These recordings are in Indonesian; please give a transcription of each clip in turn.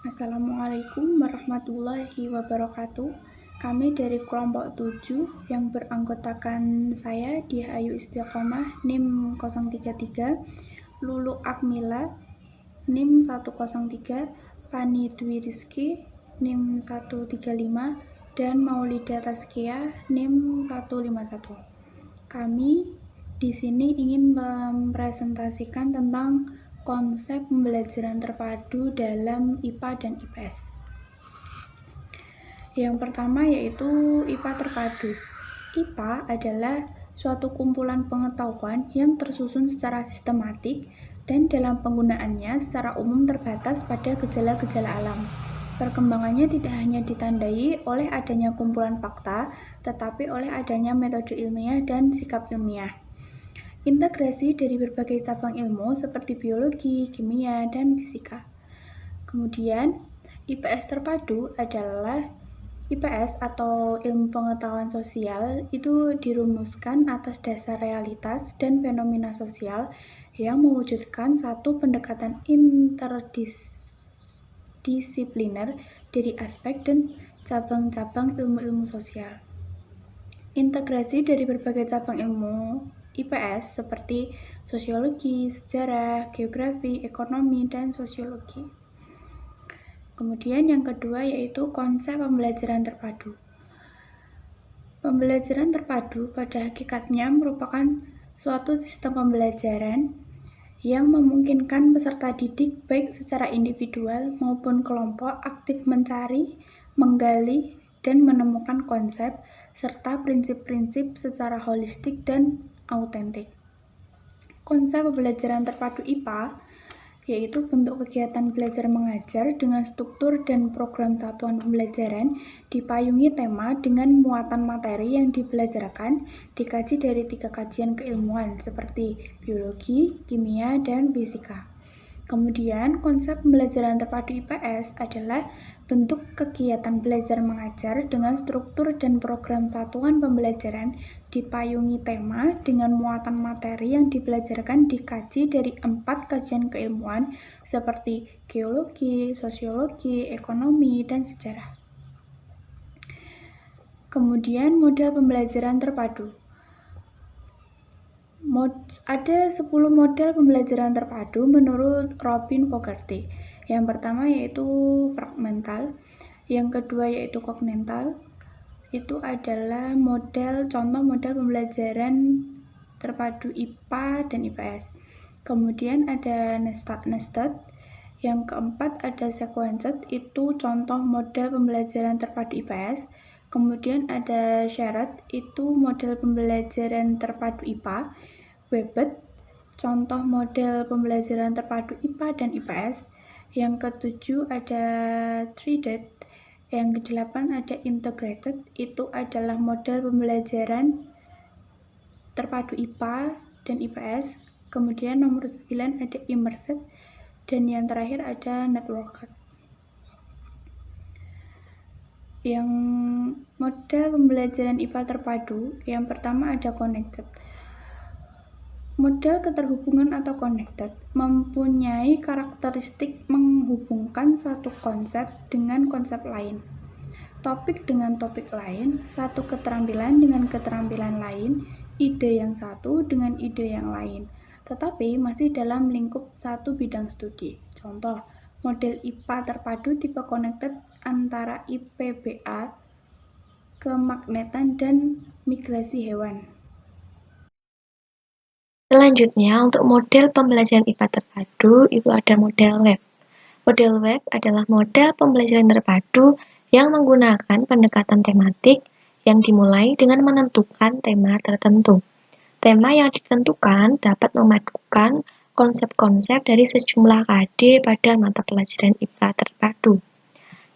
Assalamualaikum warahmatullahi wabarakatuh. Kami dari kelompok 7 yang beranggotakan saya di Ayu Istiqomah NIM 033, Lulu Akmila NIM 103, Fani Dwi Rizky NIM 135, dan Maulida Tazkia NIM 151. Kami di sini ingin mempresentasikan tentang konsep pembelajaran terpadu dalam IPA dan IPS. Yang pertama yaitu IPA terpadu. IPA adalah suatu kumpulan pengetahuan yang tersusun secara sistematik dan dalam penggunaannya secara umum terbatas pada gejala-gejala alam. Perkembangannya tidak hanya ditandai oleh adanya kumpulan fakta, tetapi oleh adanya metode ilmiah dan sikap ilmiah. Integrasi dari berbagai cabang ilmu seperti biologi, kimia, dan fisika. Kemudian, IPS terpadu adalah IPS atau ilmu pengetahuan sosial itu dirumuskan atas dasar realitas dan fenomena sosial yang mewujudkan satu pendekatan interdisipliner dari aspek dan cabang-cabang ilmu-ilmu sosial. Integrasi dari berbagai cabang ilmu IPS seperti sosiologi, sejarah, geografi, ekonomi, dan sosiologi. Kemudian yang kedua yaitu konsep pembelajaran terpadu. Pembelajaran terpadu pada hakikatnya merupakan suatu sistem pembelajaran yang memungkinkan peserta didik baik secara individual maupun kelompok aktif mencari, menggali, dan menemukan konsep serta prinsip-prinsip secara holistik dan autentik. Konsep pembelajaran terpadu IPA yaitu bentuk kegiatan belajar mengajar dengan struktur dan program satuan pembelajaran dipayungi tema dengan muatan materi yang dibelajarkan dikaji dari 3 kajian keilmuan seperti biologi, kimia, dan fisika. Kemudian, konsep pembelajaran terpadu IPS adalah bentuk kegiatan belajar mengajar dengan struktur dan program satuan pembelajaran dipayungi tema dengan muatan materi yang dibelajarkan dikaji dari 4 kajian keilmuan seperti geologi, sosiologi, ekonomi, dan sejarah. Kemudian, model pembelajaran terpadu. Ada 10 model pembelajaran terpadu menurut Robin Fogarty. Yang pertama yaitu fragmental, yang kedua yaitu kognital. Itu adalah contoh model pembelajaran terpadu IPA dan IPS. Kemudian ada nested, yang keempat ada sequenced, itu contoh model pembelajaran terpadu IPS. Kemudian ada shared, itu model pembelajaran terpadu IPA. Webbed, contoh model pembelajaran terpadu IPA dan IPS. Yang ketujuh ada threaded, yang kedelapan ada integrated, itu adalah model pembelajaran terpadu IPA dan IPS. Kemudian nomor 9 ada immersed, dan yang terakhir ada networked. Yang model pembelajaran IPA terpadu, yang pertama ada connected. Model keterhubungan atau connected mempunyai karakteristik menghubungkan satu konsep dengan konsep lain, topik dengan topik lain, satu keterampilan dengan keterampilan lain, ide yang satu dengan ide yang lain, tetapi masih dalam lingkup satu bidang studi. Contoh, model IPA terpadu tipe connected antara IPBA, kemagnetan, dan migrasi hewan. Selanjutnya, untuk model pembelajaran IPA terpadu, itu ada model web. Model web adalah model pembelajaran terpadu yang menggunakan pendekatan tematik yang dimulai dengan menentukan tema tertentu. Tema yang ditentukan dapat memadukan konsep-konsep dari sejumlah KD pada mata pelajaran IPA terpadu.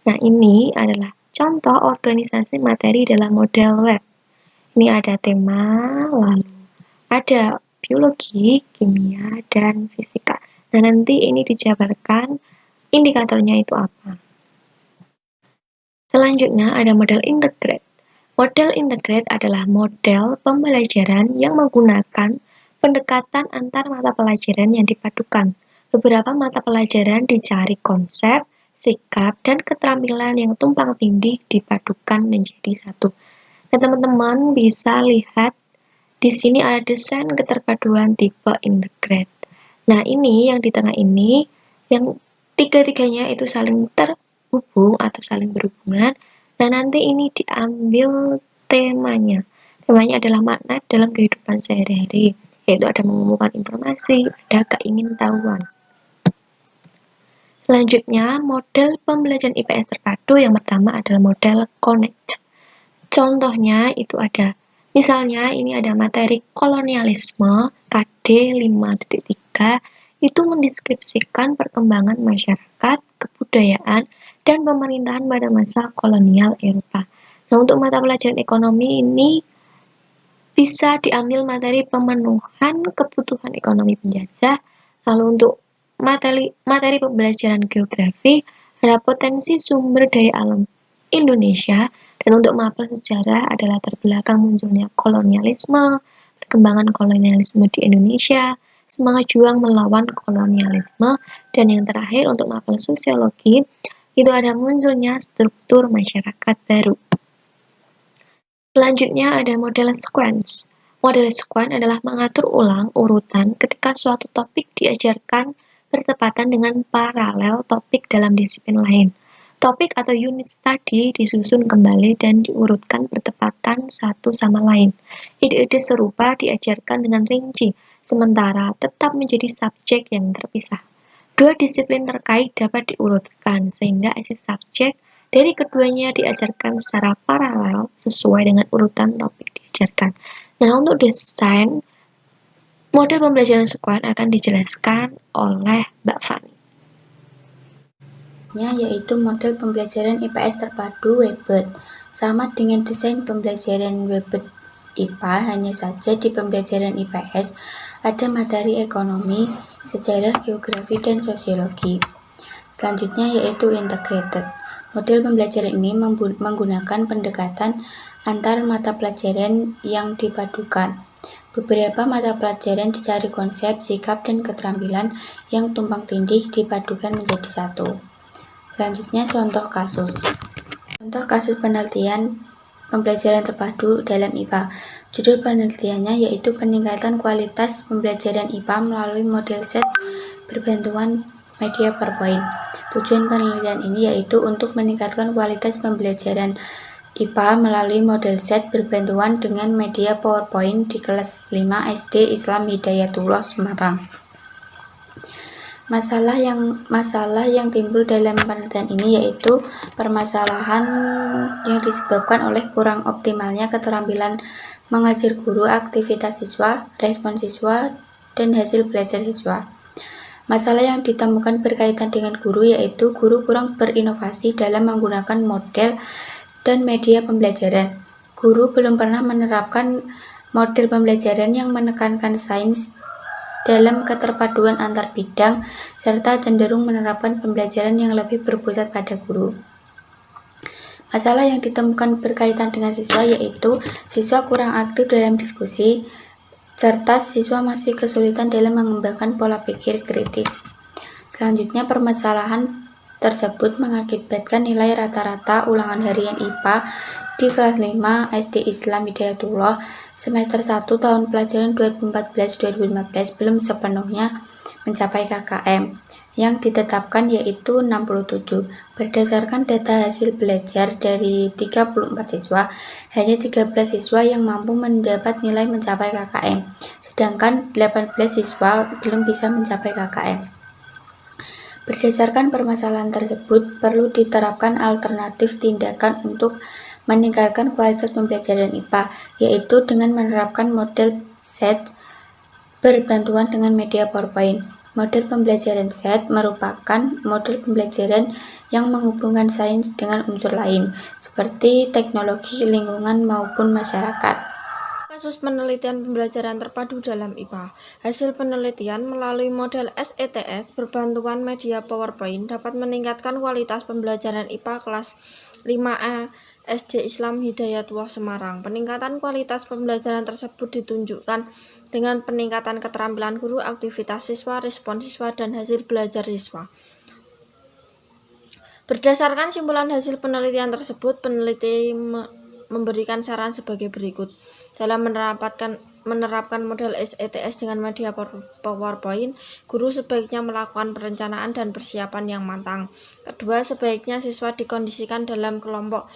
Nah, ini adalah contoh organisasi materi dalam model web. Ini ada tema, lalu ada biologi, kimia, dan fisika. Nah, nanti ini dijabarkan indikatornya itu apa. Selanjutnya ada model integrate. Model integrate adalah model pembelajaran yang menggunakan pendekatan antar mata pelajaran yang dipadukan. Beberapa mata pelajaran dicari konsep, sikap, dan keterampilan yang tumpang tindih dipadukan menjadi satu. Nah, teman-teman bisa lihat di sini ada desain keterpaduan tipe integrate. Nah, ini yang di tengah ini, yang tiga-tiganya itu saling terhubung atau saling berhubungan. Nah, nanti ini diambil temanya. Temanya adalah makna dalam kehidupan sehari-hari, yaitu ada mengumpulkan informasi, ada keingintahuan. Selanjutnya, model pembelajaran IPS terpadu yang pertama adalah model Connect. Contohnya itu ada, misalnya ini ada materi kolonialisme KD 5.3, itu mendeskripsikan perkembangan masyarakat, kebudayaan, dan pemerintahan pada masa kolonial Eropa. Nah, untuk mata pelajaran ekonomi ini bisa diambil materi pemenuhan kebutuhan ekonomi penjajah. Lalu untuk materi pembelajaran geografi ada potensi sumber daya alam Indonesia, dan untuk mapel sejarah adalah terbelakang munculnya kolonialisme, perkembangan kolonialisme di Indonesia, semangat juang melawan kolonialisme, dan yang terakhir untuk mapel sosiologi itu ada munculnya struktur masyarakat baru. Selanjutnya ada model sequence. Model sequence adalah mengatur ulang urutan ketika suatu topik diajarkan bertepatan dengan paralel topik dalam disiplin lain. Topik atau unit studi disusun kembali dan diurutkan bertepatan satu sama lain. Ide-ide serupa diajarkan dengan rinci, sementara tetap menjadi subjek yang terpisah. Dua disiplin terkait dapat diurutkan, sehingga isi subjek dari keduanya diajarkan secara paralel sesuai dengan urutan topik diajarkan. Nah, untuk desain model pembelajaran sequence akan dijelaskan oleh Mbak Fani. Yaitu model pembelajaran IPS terpadu Webet. Sama dengan desain pembelajaran Webet IPA, hanya saja di pembelajaran IPS ada materi ekonomi, sejarah, geografi, dan sosiologi. Selanjutnya yaitu integrated. Model pembelajaran ini menggunakan pendekatan antar mata pelajaran yang dipadukan. Beberapa mata pelajaran dicari konsep, sikap, dan keterampilan yang tumpang tindih dipadukan menjadi satu. Selanjutnya contoh kasus. Contoh kasus penelitian pembelajaran terpadu dalam IPA. Judul penelitiannya yaitu peningkatan kualitas pembelajaran IPA melalui model set berbantuan media PowerPoint. Tujuan penelitian ini yaitu untuk meningkatkan kualitas pembelajaran IPA melalui model set berbantuan dengan media PowerPoint di kelas 5 SD Islam Hidayatullah Semarang. Masalah yang timbul dalam penelitian ini yaitu permasalahan yang disebabkan oleh kurang optimalnya keterampilan mengajar guru, aktivitas siswa, respon siswa, dan hasil belajar siswa. Masalah yang ditemukan berkaitan dengan guru yaitu guru kurang berinovasi dalam menggunakan model dan media pembelajaran. Guru belum pernah menerapkan model pembelajaran yang menekankan sains dalam keterpaduan antar bidang, serta cenderung menerapkan pembelajaran yang lebih berpusat pada guru. Masalah yang ditemukan berkaitan dengan siswa yaitu siswa kurang aktif dalam diskusi, serta siswa masih kesulitan dalam mengembangkan pola pikir kritis. Selanjutnya, permasalahan tersebut mengakibatkan nilai rata-rata ulangan harian IPA di kelas 5 SD Islam Hidayatullah semester 1 tahun pelajaran 2014-2015 belum sepenuhnya mencapai KKM yang ditetapkan yaitu 67. Berdasarkan data hasil belajar dari 34 siswa, hanya 13 siswa yang mampu mendapat nilai mencapai KKM, sedangkan 18 siswa belum bisa mencapai KKM. Berdasarkan permasalahan tersebut, perlu diterapkan alternatif tindakan untuk meningkatkan kualitas pembelajaran IPA, yaitu dengan menerapkan model set berbantuan dengan media PowerPoint. Model pembelajaran set merupakan model pembelajaran yang menghubungkan sains dengan unsur lain, seperti teknologi, lingkungan, maupun masyarakat. Kasus penelitian pembelajaran terpadu dalam IPA. Hasil penelitian melalui model SETS berbantuan media PowerPoint dapat meningkatkan kualitas pembelajaran IPA kelas 5A SD Islam Hidayatullah Semarang. Peningkatan kualitas pembelajaran tersebut ditunjukkan dengan peningkatan keterampilan guru, aktivitas siswa, respon siswa, dan hasil belajar siswa. Berdasarkan simpulan hasil penelitian tersebut, peneliti memberikan saran sebagai berikut. Dalam menerapkan model SETS dengan media PowerPoint, guru sebaiknya melakukan perencanaan dan persiapan yang matang. Kedua, sebaiknya siswa dikondisikan dalam kelompok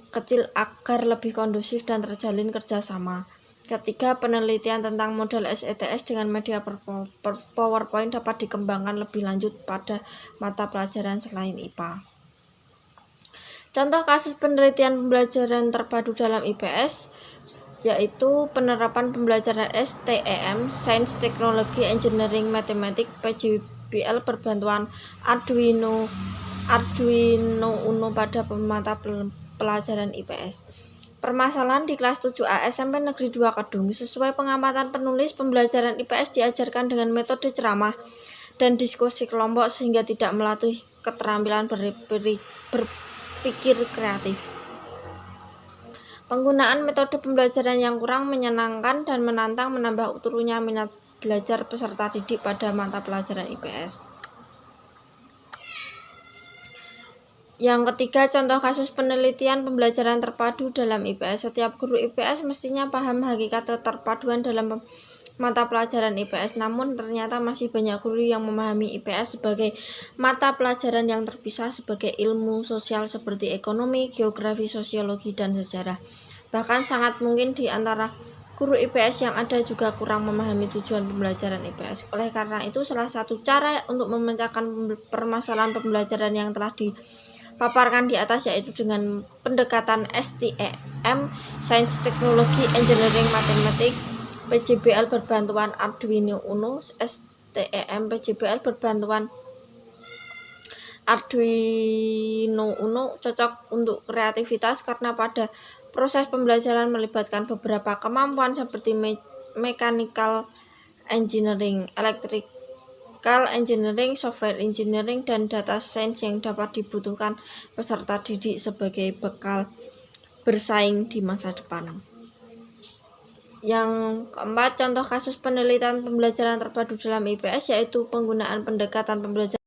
kecil agar lebih kondusif dan terjalin kerjasama. Ketiga, penelitian tentang model SETS dengan media PowerPoint dapat dikembangkan lebih lanjut pada mata pelajaran selain IPA. Contoh kasus penelitian pembelajaran terpadu dalam IPS yaitu penerapan pembelajaran STEM, Sains, Teknologi, Engineering, Matematik, PJBL berbantuan Arduino Uno pada mata pelajaran IPS. Permasalahan di kelas 7A SMP Negeri 2 Kedung. Sesuai pengamatan penulis, pembelajaran IPS diajarkan dengan metode ceramah dan diskusi kelompok sehingga tidak melatih keterampilan berpikir kreatif. Penggunaan metode pembelajaran yang kurang menyenangkan dan menantang menambah turunnya minat belajar peserta didik pada mata pelajaran IPS. Yang ketiga, contoh kasus penelitian pembelajaran terpadu dalam IPS. Setiap guru IPS mestinya paham hakikat keterpaduan dalam mata pelajaran IPS, namun ternyata masih banyak guru yang memahami IPS sebagai mata pelajaran yang terpisah sebagai ilmu sosial seperti ekonomi, geografi, sosiologi, dan sejarah. Bahkan sangat mungkin di antara guru IPS yang ada juga kurang memahami tujuan pembelajaran IPS. Oleh karena itu, salah satu cara untuk memecahkan permasalahan pembelajaran yang telah dipaparkan di atas yaitu dengan pendekatan STEM, Sains, Teknologi, Engineering, Matematik, PJBL berbantuan Arduino Uno, STEM, PJBL berbantuan Arduino Uno cocok untuk kreativitas karena pada proses pembelajaran melibatkan beberapa kemampuan seperti mechanical engineering, electrical engineering, software engineering, dan data science yang dapat dibutuhkan peserta didik sebagai bekal bersaing di masa depan. Yang keempat, contoh kasus penelitian pembelajaran terpadu dalam IPS yaitu penggunaan pendekatan pembelajaran